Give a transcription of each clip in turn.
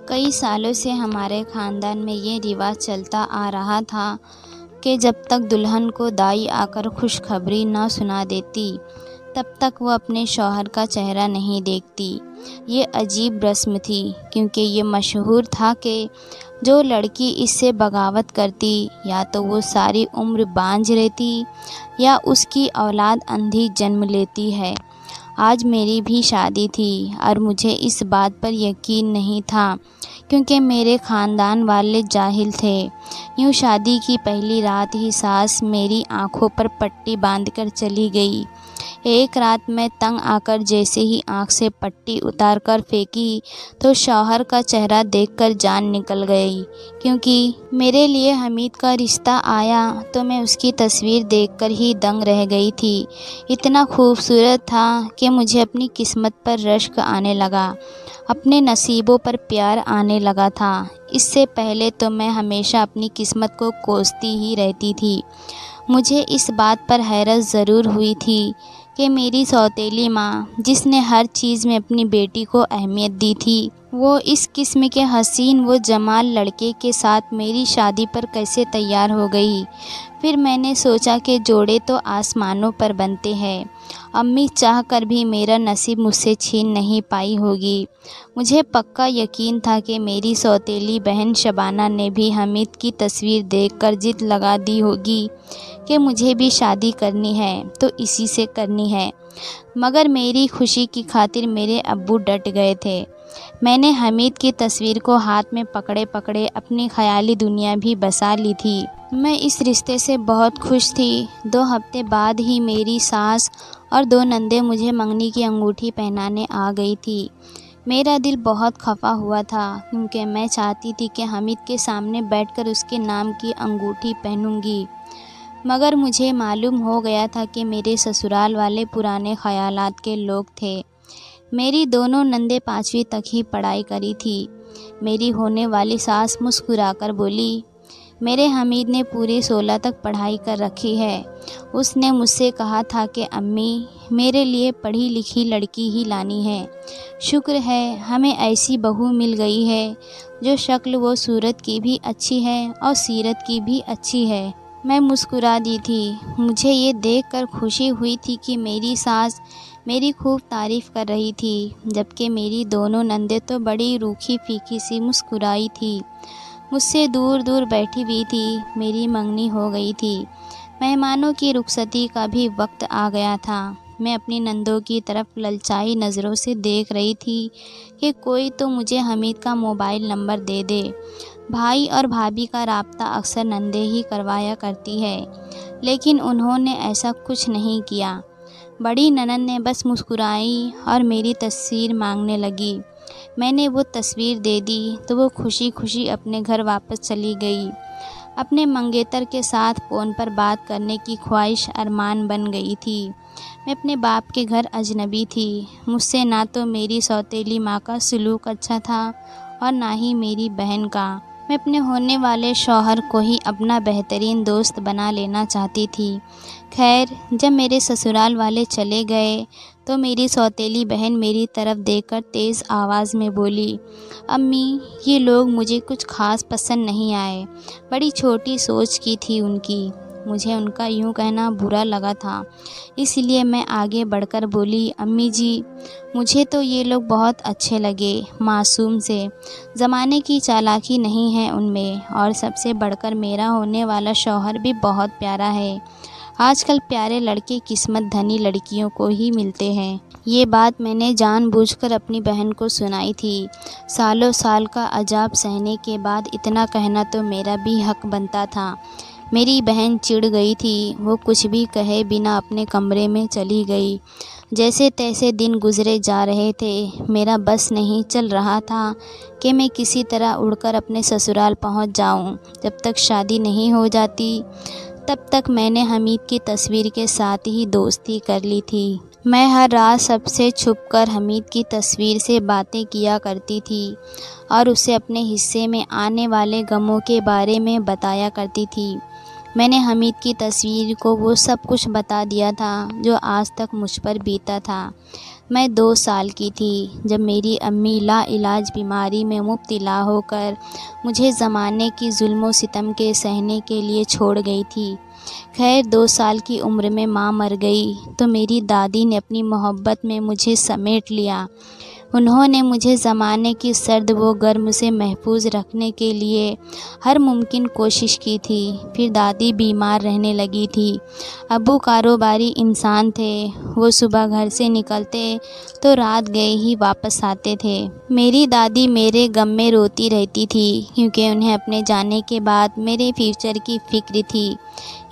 کئی سالوں سے ہمارے خاندان میں یہ رواج چلتا آ رہا تھا کہ جب تک دلہن کو دائی آ کر خوشخبری نہ سنا دیتی تب تک وہ اپنے شوہر کا چہرہ نہیں دیکھتی۔ یہ عجیب رسم تھی کیونکہ یہ مشہور تھا کہ جو لڑکی اس سے بغاوت کرتی یا تو وہ ساری عمر بانجھ رہتی یا اس کی اولاد اندھی جنم لیتی ہے۔ آج میری بھی شادی تھی اور مجھے اس بات پر یقین نہیں تھا کیونکہ میرے خاندان والے جاہل تھے۔ یوں شادی کی پہلی رات ہی ساس میری آنکھوں پر پٹی باندھ کر چلی گئی۔ ایک رات میں تنگ آ کر جیسے ہی آنکھ سے پٹی اتار کر پھینکی تو شوہر کا چہرہ دیکھ کر جان نکل گئی، کیونکہ میرے لیے حمید کا رشتہ آیا تو میں اس کی تصویر دیکھ کر ہی دنگ رہ گئی تھی۔ اتنا خوبصورت تھا کہ مجھے اپنی قسمت پر رشک آنے لگا، اپنے نصیبوں پر پیار آنے لگا تھا۔ اس سے پہلے تو میں ہمیشہ اپنی قسمت کو کوستی ہی رہتی تھی۔ مجھے اس بات پر حیرت ضرور ہوئی تھی کہ میری سوتیلی ماں جس نے ہر چیز میں اپنی بیٹی کو اہمیت دی تھی، وہ اس قسم کے حسین و جمال لڑکے کے ساتھ میری شادی پر کیسے تیار ہو گئی۔ پھر میں نے سوچا کہ جوڑے تو آسمانوں پر بنتے ہیں، امی چاہ کر بھی میرا نصیب مجھ سے چھین نہیں پائی ہوگی۔ مجھے پکا یقین تھا کہ میری سوتیلی بہن شبانہ نے بھی حمید کی تصویر دیکھ کر ضد لگا دی ہوگی کہ مجھے بھی شادی کرنی ہے تو اسی سے کرنی ہے، مگر میری خوشی کی خاطر میرے ابو ڈٹ گئے تھے۔ میں نے حمید کی تصویر کو ہاتھ میں پکڑے پکڑے اپنی خیالی دنیا بھی بسا لی تھی۔ میں اس رشتے سے بہت خوش تھی۔ 2 ہفتے بعد ہی میری ساس اور 2 نندیں مجھے منگنی کی انگوٹھی پہنانے آ گئی تھی۔ میرا دل بہت خفا ہوا تھا کیونکہ میں چاہتی تھی کہ حمید کے سامنے بیٹھ کر اس کے نام کی انگوٹھی پہنوں گی، مگر مجھے معلوم ہو گیا تھا کہ میرے سسرال والے پرانے خیالات کے لوگ تھے۔ میری دونوں نندیں 5ویں تک ہی پڑھائی کری تھی۔ میری ہونے والی ساس مسکرا کر بولی، میرے حمید نے پوری 16 تک پڑھائی کر رکھی ہے۔ اس نے مجھ سے کہا تھا کہ امی میرے لیے پڑھی لکھی لڑکی ہی لانی ہے۔ شکر ہے ہمیں ایسی بہو مل گئی ہے جو شکل و صورت کی بھی اچھی ہے اور سیرت کی بھی اچھی ہے۔ میں مسکرا دی تھی۔ مجھے یہ دیکھ کر خوشی ہوئی تھی کہ میری ساس میری خوب تعریف کر رہی تھی، جبکہ میری دونوں نندیں تو بڑی روکھی پھیکی سی مسکرائی تھی، مجھ سے دور دور بیٹھی ہوئی تھی۔ میری منگنی ہو گئی تھی، مہمانوں کی رخصتی کا بھی وقت آ گیا تھا۔ میں اپنی نندوں کی طرف للچائی نظروں سے دیکھ رہی تھی کہ کوئی تو مجھے حمید کا موبائل نمبر دے دے۔ بھائی اور بھابھی کا رابطہ اکثر نندیں ہی کروایا کرتی ہے، لیکن انہوں نے ایسا کچھ نہیں کیا۔ بڑی نند نے بس مسکرائی اور میری تصویر مانگنے لگی۔ میں نے وہ تصویر دے دی تو وہ خوشی خوشی اپنے گھر واپس چلی گئی۔ اپنے منگیتر کے ساتھ فون پر بات کرنے کی خواہش ارمان بن گئی تھی۔ میں اپنے باپ کے گھر اجنبی تھی۔ مجھ سے نہ تو میری سوتیلی ماں کا سلوک اچھا تھا اور نہ ہی میری بہن کا۔ میں اپنے ہونے والے شوہر کو ہی اپنا بہترین دوست بنا لینا چاہتی تھی۔ خیر، جب میرے سسرال والے چلے گئے تو میری سوتیلی بہن میری طرف دیکھ کر تیز آواز میں بولی، امی یہ لوگ مجھے کچھ خاص پسند نہیں آئے، بڑی چھوٹی سوچ کی تھی ان کی۔ مجھے ان کا یوں کہنا برا لگا تھا، اس لیے میں آگے بڑھ کر بولی، امی جی مجھے تو یہ لوگ بہت اچھے لگے، معصوم سے، زمانے کی چالاکی نہیں ہے ان میں، اور سب سے بڑھ کر میرا ہونے والا شوہر بھی بہت پیارا ہے۔ آج کل پیارے لڑکے قسمت دھنی لڑکیوں کو ہی ملتے ہیں۔ یہ بات میں نے جان بوجھ کر اپنی بہن کو سنائی تھی۔ سالوں سال کا عذاب سہنے کے بعد اتنا کہنا تو میرا بھی حق بنتا تھا۔ میری بہن چڑ گئی تھی، وہ کچھ بھی کہے بنا اپنے کمرے میں چلی گئی۔ جیسے تیسے دن گزرے جا رہے تھے، میرا بس نہیں چل رہا تھا کہ میں کسی طرح اڑ کر اپنے سسرال پہنچ جاؤں۔ جب تک شادی نہیں ہو جاتی تب تک میں نے حمید کی تصویر کے ساتھ ہی دوستی کر لی تھی۔ میں ہر رات سب سے چھپ کر حمید کی تصویر سے باتیں کیا کرتی تھی اور اسے اپنے حصے میں آنے والے غموں کے بارے میں بتایا کرتی تھی۔ میں نے حمید کی تصویر کو وہ سب کچھ بتا دیا تھا جو آج تک مجھ پر بیتا تھا۔ میں 2 سال کی تھی جب میری امی لا علاج بیماری میں مبتلا ہو کر مجھے زمانے کی ظلم و ستم کے سہنے کے لیے چھوڑ گئی تھی۔ خیر 2 سال کی عمر میں ماں مر گئی تو میری دادی نے اپنی محبت میں مجھے سمیٹ لیا۔ انہوں نے مجھے زمانے کی سرد و گرم سے محفوظ رکھنے کے لیے ہر ممکن کوشش کی تھی۔ پھر دادی بیمار رہنے لگی تھی۔ ابو کاروباری انسان تھے، وہ صبح گھر سے نکلتے تو رات گئے ہی واپس آتے تھے۔ میری دادی میرے غم میں روتی رہتی تھی کیونکہ انہیں اپنے جانے کے بعد میرے فیوچر کی فکر تھی۔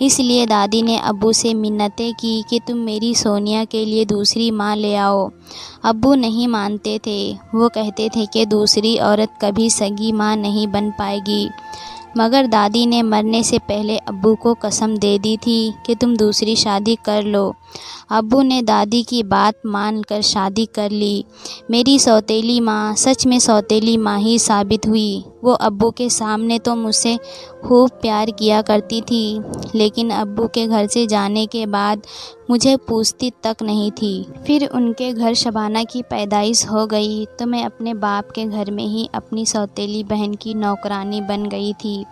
اس لیے دادی نے ابو سے منتیں کی کہ تم میری سونیا کے لیے دوسری ماں لے آؤ۔ ابو نہیں مانتے تھے، وہ کہتے تھے کہ دوسری عورت کبھی سگی ماں نہیں بن پائے گی، مگر دادی نے مرنے سے پہلے ابو کو قسم دے دی تھی کہ تم دوسری شادی کر لو۔ ابو نے دادی کی بات مان کر شادی کر لی۔ میری سوتیلی ماں سچ میں سوتیلی ماں ہی ثابت ہوئی۔ وہ ابو کے سامنے تو مجھ سے خوب پیار کیا کرتی تھی، لیکن ابو کے گھر سے جانے کے بعد مجھے پوچھتی تک نہیں تھی۔ پھر ان کے گھر شبانہ کی پیدائش ہو گئی تو میں اپنے باپ کے گھر میں ہی اپنی سوتیلی بہن کی نوکرانی بن گئی تھی۔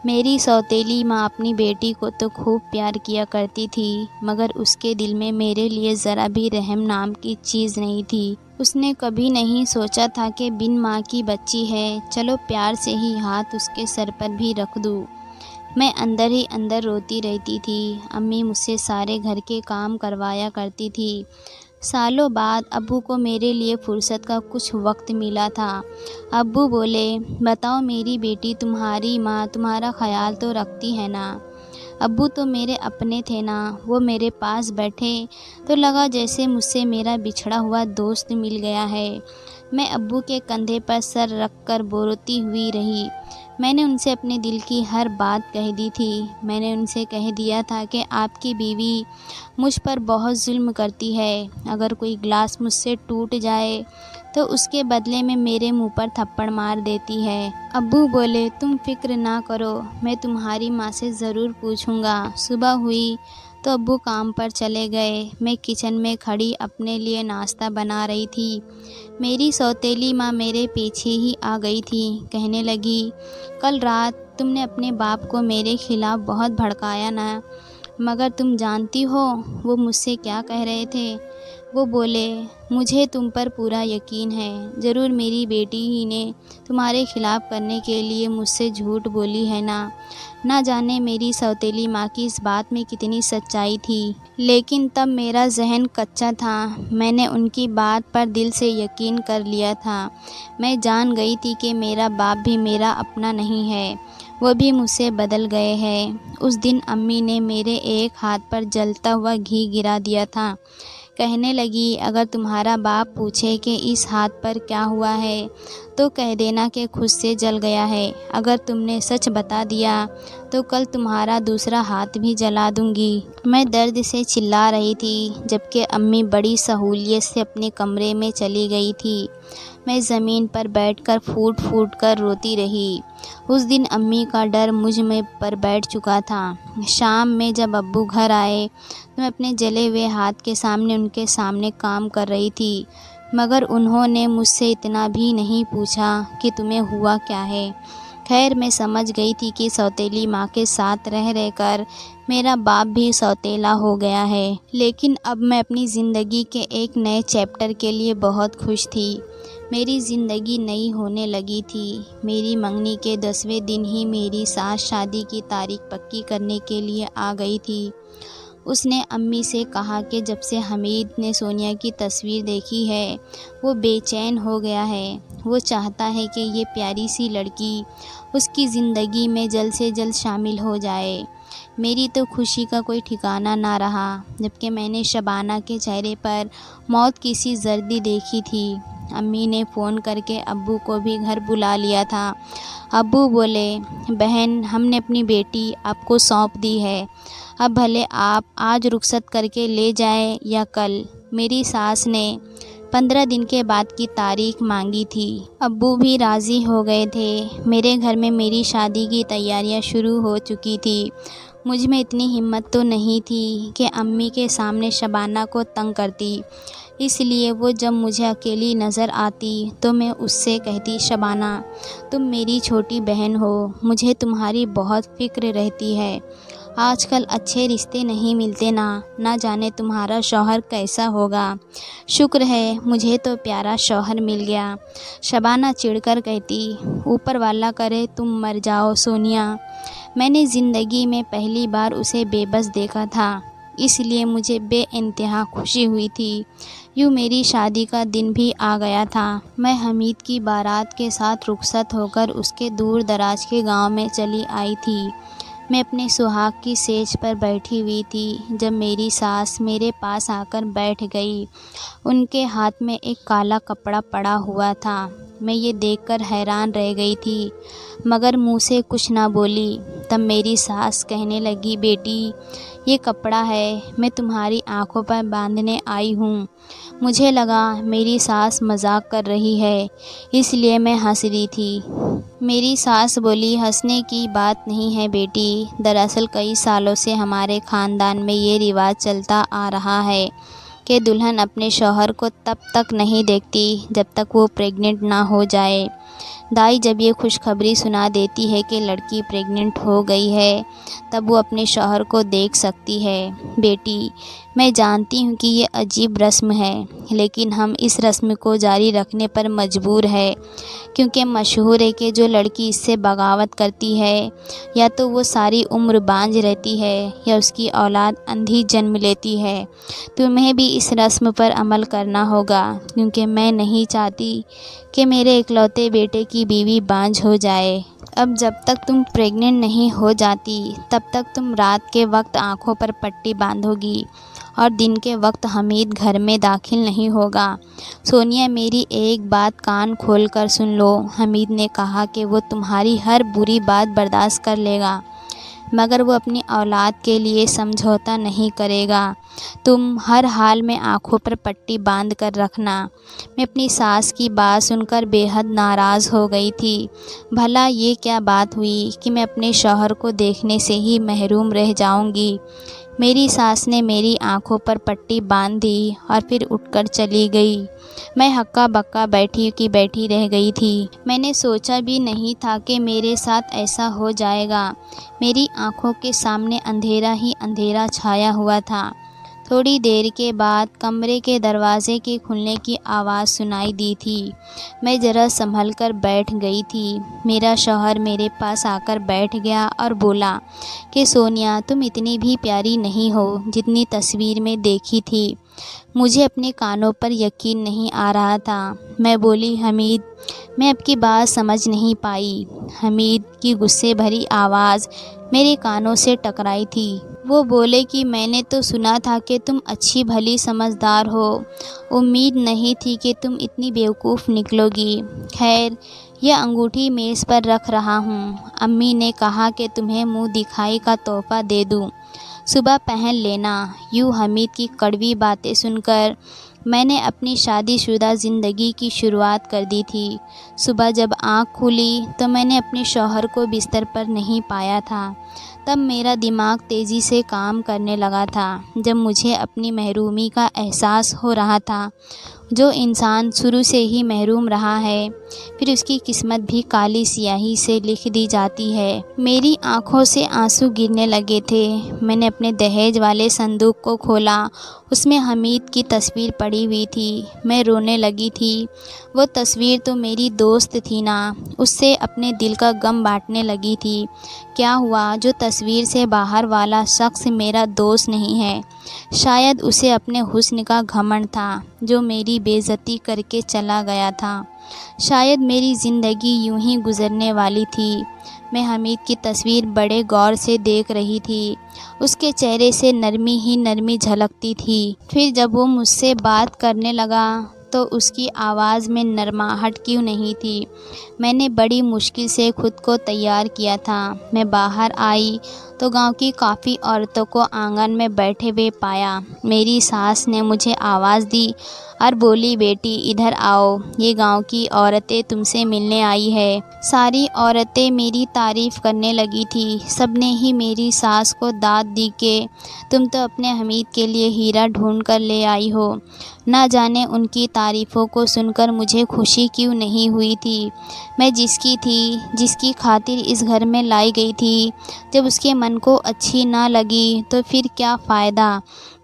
میری سوتیلی ماں اپنی بیٹی کو تو خوب پیار کیا کرتی تھی، مگر اس کے دل میں میرے لیے ذرا بھی رحم نام کی چیز نہیں تھی۔ اس نے کبھی نہیں سوچا تھا کہ بن ماں کی بچی ہے، چلو پیار سے ہی ہاتھ اس کے سر پر بھی رکھ دوں۔ میں اندر ہی اندر روتی رہتی تھی۔ امی مجھ سے سارے گھر کے کام کروایا کرتی تھی۔ سالوں بعد ابو کو میرے لیے فرصت کا کچھ وقت ملا تھا۔ ابو بولے، بتاؤ میری بیٹی، تمہاری ماں تمہارا خیال تو رکھتی ہے نا؟ ابو تو میرے اپنے تھے نا۔ وہ میرے پاس بیٹھے تو لگا جیسے مجھ سے میرا بچھڑا ہوا دوست مل گیا ہے۔ میں ابو کے کندھے پر سر رکھ کر روتی ہوئی رہی۔ میں نے ان سے اپنے دل کی ہر بات کہہ دی تھی۔ میں نے ان سے کہہ دیا تھا کہ آپ کی بیوی مجھ پر بہت ظلم کرتی ہے۔ اگر کوئی گلاس مجھ سے ٹوٹ جائے تو اس کے بدلے میں میرے منہ پر تھپڑ مار دیتی ہے۔ ابو بولے، تم فکر نہ کرو، میں تمہاری ماں سے ضرور پوچھوں گا۔ صبح ہوئی تو ابو کام پر چلے گئے۔ میں کچن میں کھڑی اپنے لیے ناشتہ بنا رہی تھی۔ میری سوتیلی ماں میرے پیچھے ہی آ گئی تھی۔ کہنے لگی، کل رات تم نے اپنے باپ کو میرے خلاف بہت بھڑکایا نا، مگر تم جانتی ہو وہ مجھ سے کیا کہہ رہے تھے؟ وہ بولے، مجھے تم پر پورا یقین ہے، ضرور میری بیٹی ہی نے تمہارے خلاف کرنے کے لیے مجھ سے جھوٹ بولی ہے نا۔ نہ جانے میری سوتیلی ماں کی اس بات میں کتنی سچائی تھی، لیکن تب میرا ذہن کچا تھا۔ میں نے ان کی بات پر دل سے یقین کر لیا تھا۔ میں جان گئی تھی کہ میرا باپ بھی میرا اپنا نہیں ہے، وہ بھی مجھ سے بدل گئے ہیں۔ اس دن امی نے میرے ایک ہاتھ پر جلتا ہوا گھی گرا دیا تھا۔ کہنے لگی، اگر تمہارا باپ پوچھے کہ اس ہاتھ پر کیا ہوا ہے تو کہہ دینا کہ خود سے جل گیا ہے۔ اگر تم نے سچ بتا دیا تو کل تمہارا دوسرا ہاتھ بھی جلا دوں گی۔ میں درد سے چلا رہی تھی جبکہ امی بڑی سہولیت سے اپنے کمرے میں چلی گئی تھی۔ میں زمین پر بیٹھ کر پھوٹ پھوٹ کر روتی رہی۔ اس دن امی کا ڈر مجھ میں پر بیٹھ چکا تھا۔ شام میں جب ابو گھر آئے تو میں اپنے جلے ہوئے ہاتھ کے سامنے ان کے سامنے کام کر رہی تھی، مگر انہوں نے مجھ سے اتنا بھی نہیں پوچھا کہ تمہیں ہوا کیا ہے۔ خیر میں سمجھ گئی تھی کہ سوتیلی ماں کے ساتھ رہ رہ کر میرا باپ بھی سوتیلا ہو گیا ہے، لیکن اب میں اپنی زندگی کے ایک نئے چیپٹر کے لیے بہت خوش تھی۔ میری زندگی نئی ہونے لگی تھی۔ میری منگنی کے 10ویں دن ہی میری ساس شادی کی تاریخ پکی کرنے کے لیے آ گئی تھی۔ اس نے امی سے کہا کہ جب سے حمید نے سونیا کی تصویر دیکھی ہے وہ بے چین ہو گیا ہے۔ وہ چاہتا ہے کہ یہ پیاری سی لڑکی اس کی زندگی میں جلد سے جلد شامل ہو جائے۔ میری تو خوشی کا کوئی ٹھکانہ نہ رہا جبکہ میں نے شبانہ کے چہرے پر موت کی سی زردی دیکھی تھی۔ امی نے فون کر کے ابو کو بھی گھر بلا لیا تھا۔ ابو بولے، بہن ہم نے اپنی بیٹی آپ کو سونپ دی ہے، اب بھلے آپ آج رخصت کر کے لے جائیں یا کل۔ میری ساس نے 15 دن کے بعد کی تاریخ مانگی تھی۔ ابو بھی راضی ہو گئے تھے۔ میرے گھر میں میری شادی کی تیاریاں شروع ہو چکی تھی۔ مجھ میں اتنی ہمت تو نہیں تھی کہ امی کے سامنے شبانہ کو تنگ کرتی۔ اس لیے وہ جب مجھے اکیلی نظر آتی تو میں اس سے کہتی، شبانہ تم میری چھوٹی بہن ہو، مجھے تمہاری بہت فکر رہتی ہے۔ آج کل اچھے رشتے نہیں ملتے، نہ جانے تمہارا شوہر کیسا ہوگا۔ شکر ہے مجھے تو پیارا شوہر مل گیا۔ شبانہ چڑھ کر کہتی، اوپر والا کرے تم مر جاؤ سونیا۔ میں نے زندگی میں پہلی بار اسے بے بس دیکھا تھا، اس لیے مجھے بے انتہا خوشی ہوئی تھی۔ یوں میری شادی کا دن بھی آ گیا تھا۔ میں حمید کی بارات کے ساتھ رخصت ہو کر اس کے دور دراز کے گاؤں میں چلی آئی تھی۔ میں اپنے سہاگ کی سیج پر بیٹھی ہوئی تھی جب میری ساس میرے پاس آ کر بیٹھ گئی۔ ان کے ہاتھ میں ایک کالا کپڑا پڑا ہوا تھا۔ میں یہ دیکھ کر حیران رہ گئی تھی مگر منہ سے کچھ نہ بولی۔ تب میری ساس کہنے لگی، بیٹی یہ کپڑا ہے، میں تمہاری آنکھوں پر باندھنے آئی ہوں۔ مجھے لگا میری ساس مذاق کر رہی ہے، اس لیے میں ہنس رہی تھی۔ میری ساس بولی، ہنسنے کی بات نہیں ہے بیٹی، دراصل کئی سالوں سے ہمارے خاندان میں یہ رواج چلتا آ رہا ہے کہ دلہن اپنے شوہر کو تب تک نہیں دیکھتی جب تک وہ پریگننٹ نہ ہو جائے۔ دائی جب یہ خوشخبری سنا دیتی ہے کہ لڑکی پریگننٹ ہو گئی ہے تب وہ اپنے شوہر کو دیکھ سکتی ہے۔ بیٹی میں جانتی ہوں کہ یہ عجیب رسم ہے، لیکن ہم اس رسم کو جاری رکھنے پر مجبور ہے، کیونکہ مشہور ہے کہ جو لڑکی اس سے بغاوت کرتی ہے یا تو وہ ساری عمر بانجھ رہتی ہے یا اس کی اولاد اندھی جنم لیتی ہے۔ تمہیں بھی اس رسم پر عمل کرنا ہوگا، کیونکہ میں نہیں چاہتی کہ میرے اکلوتے بیٹے کی بیوی بانجھ ہو جائے۔ اب جب تک تم پریگننٹ نہیں ہو جاتی تب تک تم رات کے وقت آنکھوں پر پٹی باندھو گی اور دن کے وقت حمید گھر میں داخل نہیں ہوگا۔ سونیا میری ایک بات کان کھول کر سن لو، حمید نے کہا کہ وہ تمہاری ہر بری بات برداشت کر لے گا مگر وہ اپنی اولاد کے لیے سمجھوتا نہیں کرے گا۔ تم ہر حال میں آنکھوں پر پٹی باندھ کر رکھنا۔ میں اپنی ساس کی بات سن کر بے حد ناراض ہو گئی تھی۔ بھلا یہ کیا بات ہوئی کہ میں اپنے شوہر کو دیکھنے سے ہی محروم رہ جاؤں گی۔ میری ساس نے میری آنکھوں پر پٹی باندھ دی اور پھر اٹھ کر چلی گئی۔ میں ہکا بکا بیٹھی رہ گئی تھی۔ میں نے سوچا بھی نہیں تھا کہ میرے ساتھ ایسا ہو جائے گا۔ میری آنکھوں کے سامنے اندھیرا ہی اندھیرا چھایا ہوا تھا۔ تھوڑی دیر کے بعد کمرے کے دروازے کے کھلنے کی آواز سنائی دی تھی۔ میں ذرا سنبھل کر بیٹھ گئی تھی۔ میرا شوہر میرے پاس آ کر بیٹھ گیا اور بولا کہ سونیا تم اتنی بھی پیاری نہیں ہو جتنی تصویر میں دیکھی تھی۔ مجھے اپنے کانوں پر یقین نہیں آ رہا تھا۔ میں بولی، حمید۔ میں اب کی بات سمجھ نہیں پائی۔ حمید کی غصے بھری آواز میرے کانوں سے ٹکرائی تھی۔ وہ بولے کہ میں نے تو سنا تھا کہ تم اچھی بھلی سمجھدار ہو، امید نہیں تھی کہ تم اتنی بیوقوف نکلو گی۔ خیر یہ انگوٹھی میز پر رکھ رہا ہوں، امی نے کہا کہ تمہیں منہ دکھائی کا تحفہ دے دوں، صبح پہن لینا۔ یوں حمید کی کڑوی باتیں سن کر میں نے اپنی شادی شدہ زندگی کی شروعات کر دی تھی۔ صبح جب آنکھ کھلی تو میں نے اپنے شوہر کو بستر پر نہیں پایا تھا۔ تب میرا دماغ تیزی سے کام کرنے لگا تھا۔ جب مجھے اپنی محرومی کا احساس ہو رہا تھا، جو انسان شروع سے ہی محروم رہا ہے پھر اس کی قسمت بھی کالی سیاہی سے لکھ دی جاتی ہے۔ میری آنکھوں سے آنسو گرنے لگے تھے۔ میں نے اپنے دہیج والے صندوق کو کھولا، اس میں حمید کی تصویر پڑی ہوئی تھی۔ میں رونے لگی تھی۔ وہ تصویر تو میری دوست تھی نا، اس سے اپنے دل کا غم بانٹنے لگی تھی۔ کیا ہوا جو تصویر سے باہر والا شخص میرا دوست نہیں ہے؟ شاید اسے اپنے حسن کا گھمنڈ تھا جو میری بے عزتی کر کے چلا گیا تھا۔ شاید میری زندگی یوں ہی گزرنے والی تھی۔ میں حمید کی تصویر بڑے غور سے دیکھ رہی تھی۔ اس کے چہرے سے نرمی ہی نرمی جھلکتی تھی۔ پھر جب وہ مجھ سے بات کرنے لگا تو اس کی آواز میں نرماہٹ کیوں نہیں تھی؟ میں نے بڑی مشکل سے خود کو تیار کیا تھا۔ میں باہر آئی تو گاؤں کی کافی عورتوں کو آنگن میں بیٹھے ہوئے پایا۔ میری ساس نے مجھے آواز دی اور بولی، بیٹی ادھر آؤ، یہ گاؤں کی عورتیں تم سے ملنے آئی ہے۔ ساری عورتیں میری تعریف کرنے لگی تھی۔ سب نے ہی میری ساس کو داد دی کہ تم تو اپنے حمید کے لیے ہیرا ڈھونڈ کر لے آئی ہو۔ نہ جانے ان کی تعریفوں کو سن کر مجھے خوشی کیوں نہیں ہوئی تھی۔ میں جس کی تھی، جس کی خاطر اس گھر میں لائی گئی تھی، جب اس کے من کو اچھی نہ لگی تو پھر کیا فائدہ۔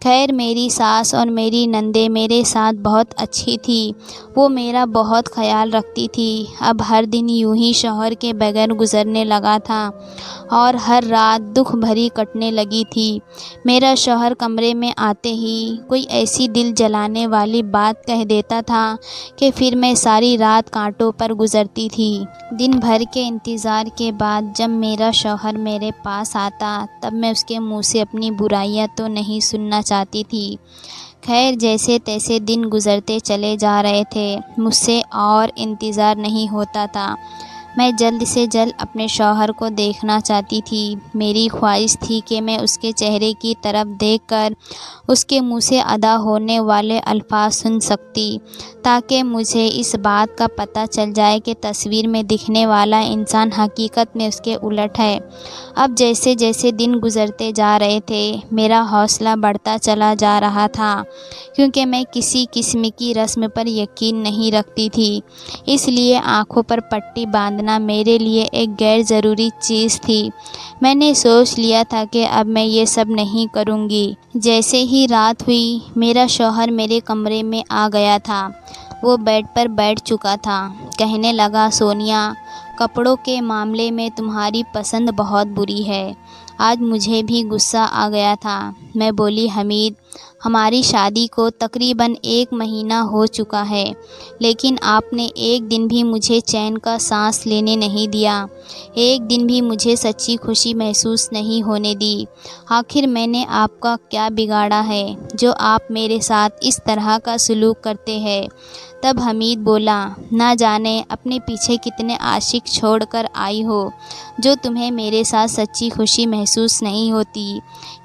خیر میری ساس اور میری نندیں میرے ساتھ بہت اچھی تھی، وہ میرا بہت خیال رکھتی تھی۔ اب ہر دن یوں ہی شوہر کے بغیر گزرنے لگا تھا اور ہر رات دکھ بھری کٹنے لگی تھی۔ میرا شوہر کمرے میں آتے ہی کوئی ایسی دل جلانے والی بات کہہ دیتا تھا کہ پھر میں ساری رات کانٹوں پر گزرتی تھی۔ دن بھر کے انتظار کے بعد جب میرا شوہر میرے پاس آتا تب میں اس کے منہ سے اپنی برائیاں تو نہیں سننا چاہتی تھی۔ خیر جیسے تیسے دن گزرتے چلے جا رہے تھے، مجھ سے اور انتظار نہیں ہوتا تھا۔ میں جلد سے جلد اپنے شوہر کو دیکھنا چاہتی تھی۔ میری خواہش تھی کہ میں اس کے چہرے کی طرف دیکھ کر اس کے منہ سے ادا ہونے والے الفاظ سن سکتی، تاکہ مجھے اس بات کا پتہ چل جائے کہ تصویر میں دکھنے والا انسان حقیقت میں اس کے الٹ ہے۔ اب جیسے جیسے دن گزرتے جا رہے تھے، میرا حوصلہ بڑھتا چلا جا رہا تھا، کیونکہ میں کسی قسم کی رسم پر یقین نہیں رکھتی تھی۔ اس لیے آنکھوں پر پٹی باندھنا میرے لیے ایک غیر ضروری چیز تھی۔ میں نے سوچ لیا تھا کہ اب میں یہ سب نہیں کروں گی۔ جیسے ہی رات ہوئی، میرا شوہر میرے کمرے میں آ گیا تھا۔ وہ بیڈ پر بیٹھ چکا تھا۔ کہنے لگا، سونیا، کپڑوں کے معاملے میں تمہاری پسند بہت بری ہے۔ آج مجھے بھی غصہ آ گیا تھا۔ میں بولی، حمید، ہماری شادی کو تقریباً 1 مہینہ ہو چکا ہے، لیکن آپ نے ایک دن بھی مجھے چین کا سانس لینے نہیں دیا، ایک دن بھی مجھے سچی خوشی محسوس نہیں ہونے دی۔ آخر میں نے آپ کا کیا بگاڑا ہے جو آپ میرے ساتھ اس طرح کا سلوک کرتے ہیں؟ تب حمید بولا، نہ جانے اپنے پیچھے کتنے عاشق چھوڑ کر آئی ہو جو تمہیں میرے ساتھ سچی خوشی محسوس نہیں ہوتی۔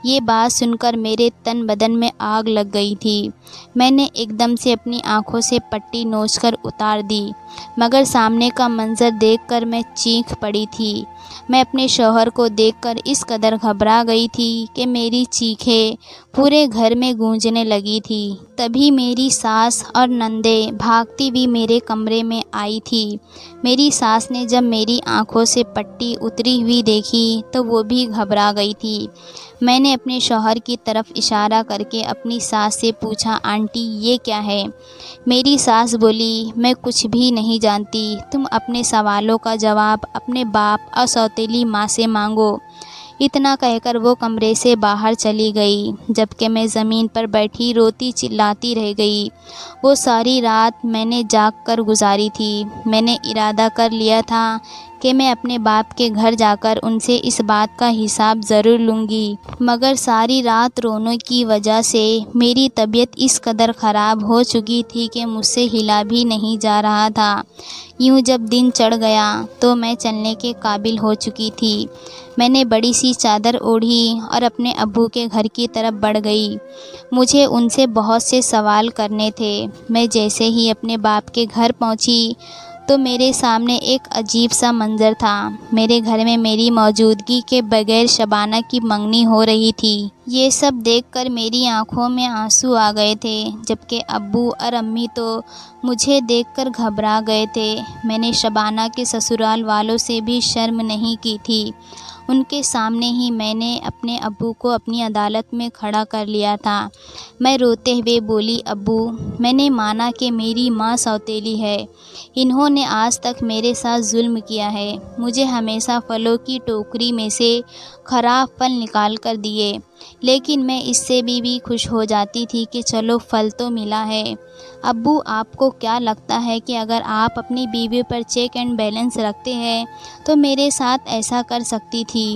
یہ بات سن کر میرے تن بدن میں آگ لگ گئی تھی۔ میں نے ایک دم سے اپنی آنکھوں سے پٹی نوچ کر اتار دی، مگر سامنے کا منظر دیکھ کر میں چیخ پڑی تھی۔ میں اپنے شوہر کو دیکھ کر اس قدر گھبرا گئی تھی کہ میری چیخیں پورے گھر میں گونجنے لگی تھی۔ تبھی میری ساس اور نندیں بھاگتی ہوئی میرے کمرے میں آئی تھی۔ میری ساس نے جب میری آنکھوں سے پٹی اتری ہوئی دیکھی تو وہ بھی گھبرا گئی تھی۔ میں نے اپنے شوہر کی طرف اشارہ کر کے اپنی ساس سے پوچھا، آنٹی یہ کیا ہے؟ میری ساس بولی، میں کچھ بھی نہیں جانتی، تم اپنے سوالوں کا جواب اپنے باپ اور سوتیلی ماں سے مانگو۔ اتنا کہہ کر وہ کمرے سے باہر چلی گئی، جبکہ میں زمین پر بیٹھی روتی چلاتی رہ گئی۔ وہ ساری رات میں نے جاگ کر گزاری تھی۔ میں نے ارادہ کر لیا تھا کہ میں اپنے باپ کے گھر جا کر ان سے اس بات کا حساب ضرور لوں گی، مگر ساری رات رونے کی وجہ سے میری طبیعت اس قدر خراب ہو چکی تھی کہ مجھ سے ہلا بھی نہیں جا رہا تھا۔ یوں جب دن چڑھ گیا تو میں چلنے کے قابل ہو چکی تھی۔ میں نے بڑی سی چادر اوڑھی اور اپنے ابو کے گھر کی طرف بڑھ گئی۔ مجھے ان سے بہت سے سوال کرنے تھے۔ میں جیسے ہی اپنے باپ کے گھر پہنچی تو میرے سامنے ایک عجیب سا منظر تھا۔ میرے گھر میں میری موجودگی کے بغیر شبانہ کی منگنی ہو رہی تھی۔ یہ سب دیکھ کر میری آنکھوں میں آنسو آ گئے تھے، جبکہ ابو اور امی تو مجھے دیکھ کر گھبرا گئے تھے۔ میں نے شبانہ کے سسرال والوں سے بھی شرم نہیں کی تھی۔ ان کے سامنے ہی میں نے اپنے ابو کو اپنی عدالت میں کھڑا کر لیا تھا۔ میں روتے ہوئے بولی، ابو، میں نے مانا کہ میری ماں سوتیلی ہے۔ انہوں نے آج تک میرے ساتھ ظلم کیا ہے، مجھے ہمیشہ پھلوں کی ٹوکری میں سے خراب پھل نکال کر دیے، لیکن میں اس سے بھی خوش ہو جاتی تھی کہ چلو پھل تو ملا ہے۔ ابو، آپ کو کیا لگتا ہے کہ اگر آپ اپنی بیوی پر چیک اینڈ بیلنس رکھتے ہیں تو میرے ساتھ ایسا کر سکتی تھی؟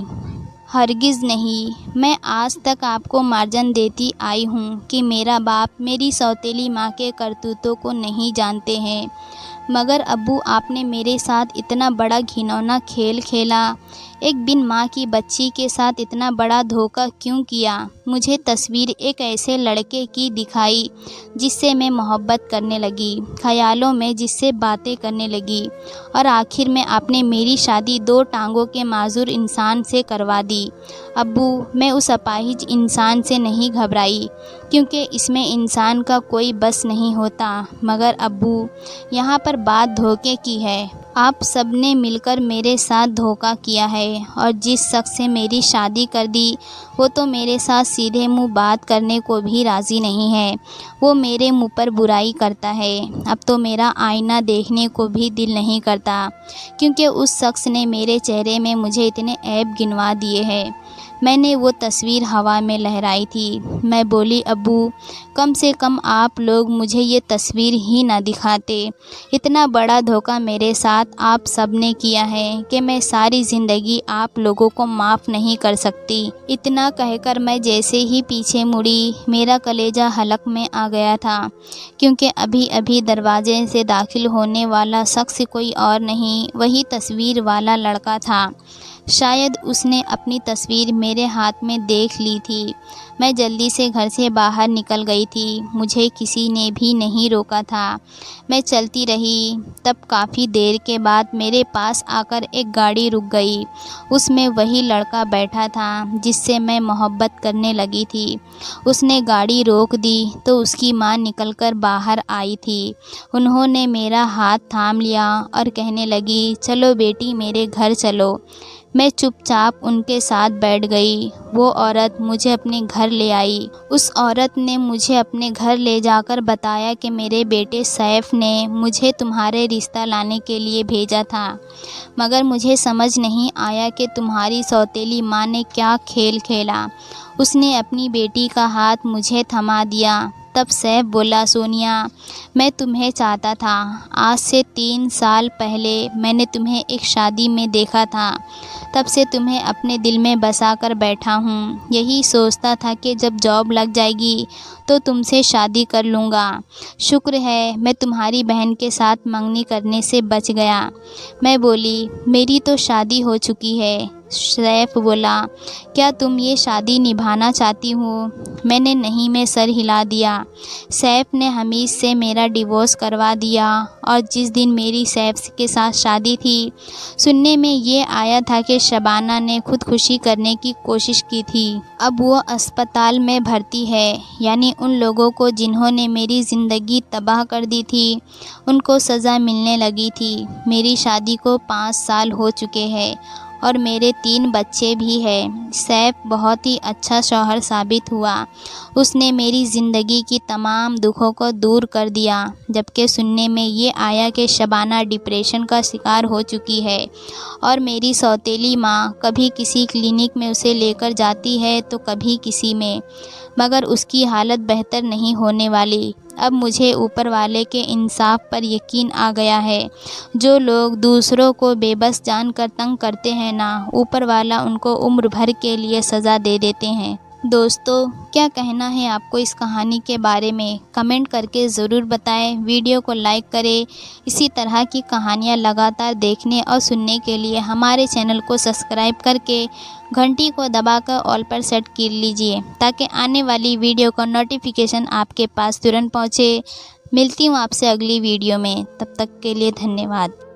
ہرگز نہیں۔ میں آج تک آپ کو مارجن دیتی آئی ہوں کہ میرا باپ میری سوتیلی ماں کے کرتوتوں کو نہیں جانتے ہیں، مگر ابو، آپ نے میرے ساتھ اتنا بڑا گھنونا کھیل کھیلا ایک بن ماں کی بچی کے ساتھ اتنا بڑا دھوکہ کیوں کیا؟ مجھے تصویر ایک ایسے لڑکے کی دکھائی جس سے میں محبت کرنے لگی، خیالوں میں جس سے باتیں کرنے لگی، اور آخر میں آپ نے میری شادی 2 ٹانگوں کے معذور انسان سے کروا دی۔ ابو، میں اس اپاہج انسان سے نہیں گھبرائی کیونکہ اس میں انسان کا کوئی بس نہیں ہوتا، مگر ابو، یہاں پر بات دھوکے کی ہے۔ آپ سب نے مل کر میرے ساتھ دھوکہ کیا ہے، اور جس شخص سے میری شادی کر دی وہ تو میرے ساتھ سیدھے منہ بات کرنے کو بھی راضی نہیں ہے۔ وہ میرے منہ پر برائی کرتا ہے۔ اب تو میرا آئینہ دیکھنے کو بھی دل نہیں کرتا، کیونکہ اس شخص نے میرے چہرے میں مجھے اتنے عیب گنوا دیے ہیں۔ میں نے وہ تصویر ہوا میں لہرائی تھی۔ میں بولی، ابو، کم سے کم آپ لوگ مجھے یہ تصویر ہی نہ دکھاتے۔ اتنا بڑا دھوکہ میرے ساتھ آپ سب نے کیا ہے کہ میں ساری زندگی آپ لوگوں کو معاف نہیں کر سکتی۔ اتنا کہہ کر میں جیسے ہی پیچھے مڑی، میرا کلیجہ حلق میں آ گیا تھا، کیونکہ ابھی ابھی دروازے سے داخل ہونے والا شخص کوئی اور نہیں، وہی تصویر والا لڑکا تھا۔ شاید اس نے اپنی تصویر میرے ہاتھ میں دیکھ لی تھی۔ میں جلدی سے گھر سے باہر نکل گئی تھی، مجھے کسی نے بھی نہیں روکا تھا۔ میں چلتی رہی، تب کافی دیر کے بعد میرے پاس آ کر ایک گاڑی رک گئی۔ اس میں وہی لڑکا بیٹھا تھا جس سے میں محبت کرنے لگی تھی۔ اس نے گاڑی روک دی تو اس کی ماں نکل کر باہر آئی تھی۔ انہوں نے میرا ہاتھ تھام لیا اور کہنے لگی، چلو بیٹی، میرے گھر چلو۔ میں چپ چاپ ان کے ساتھ بیٹھ گئی۔ وہ عورت مجھے اپنے گھر لے آئی۔ اس عورت نے مجھے اپنے گھر لے جا کر بتایا کہ میرے بیٹے سیف نے مجھے تمہارے رشتہ لانے کے لیے بھیجا تھا، مگر مجھے سمجھ نہیں آیا کہ تمہاری سوتیلی ماں نے کیا کھیل کھیلا۔ اس نے اپنی بیٹی کا ہاتھ مجھے تھما دیا۔ تب سیف بولا، سونیا، میں تمہیں چاہتا تھا۔ آج سے 3 سال پہلے میں نے تمہیں ایک شادی میں دیکھا تھا، تب سے تمہیں اپنے دل میں بسا کر بیٹھا ہوں۔ یہی سوچتا تھا کہ جب جاب لگ جائے گی تو تم سے شادی کر لوں گا۔ شکر ہے میں تمہاری بہن کے ساتھ منگنی کرنے سے بچ گیا۔ میں بولی، میری تو شادی ہو چکی ہے۔ سیف بولا، کیا تم یہ شادی نبھانا چاہتی ہو؟ میں نے نہیں میں سر ہلا دیا۔ سیف نے حمید سے میرا ڈیورس کروا دیا، اور جس دن میری سیف کے ساتھ شادی تھی، سننے میں یہ آیا تھا کہ شبانہ نے خودکشی کرنے کی کوشش کی تھی۔ اب وہ اسپتال میں بھرتی ہے۔ یعنی ان لوگوں کو جنہوں نے میری زندگی تباہ کر دی تھی، ان کو سزا ملنے لگی تھی۔ میری شادی کو 5 سال ہو چکے ہیں اور میرے 3 بچے بھی ہیں۔ سیف بہت ہی اچھا شوہر ثابت ہوا۔ اس نے میری زندگی کی تمام دکھوں کو دور کر دیا۔ جبکہ سننے میں یہ آیا کہ شبانہ ڈپریشن کا شکار ہو چکی ہے، اور میری سوتیلی ماں کبھی کسی کلینک میں اسے لے کر جاتی ہے تو کبھی کسی میں، مگر اس کی حالت بہتر نہیں ہونے والی۔ اب مجھے اوپر والے کے انصاف پر یقین آ گیا ہے۔ جو لوگ دوسروں کو بے بس جان کر تنگ کرتے ہیں نا، اوپر والا ان کو عمر بھر کے لیے سزا دے دیتے ہیں۔ دوستو، کیا کہنا ہے آپ کو اس کہانی کے بارے میں؟ کمنٹ کر کے ضرور بتائیں۔ ویڈیو کو لائک کریں۔ اسی طرح کی کہانیاں لگاتار دیکھنے اور سننے کے لیے ہمارے چینل کو سبسکرائب کر کے گھنٹی کو دبا کر آل پر سیٹ کر لیجئے، تاکہ آنے والی ویڈیو کا نوٹیفیکیشن آپ کے پاس ترنت پہنچے۔ ملتی ہوں آپ سے اگلی ویڈیو میں، تب تک کے لیے دھنیہ واد۔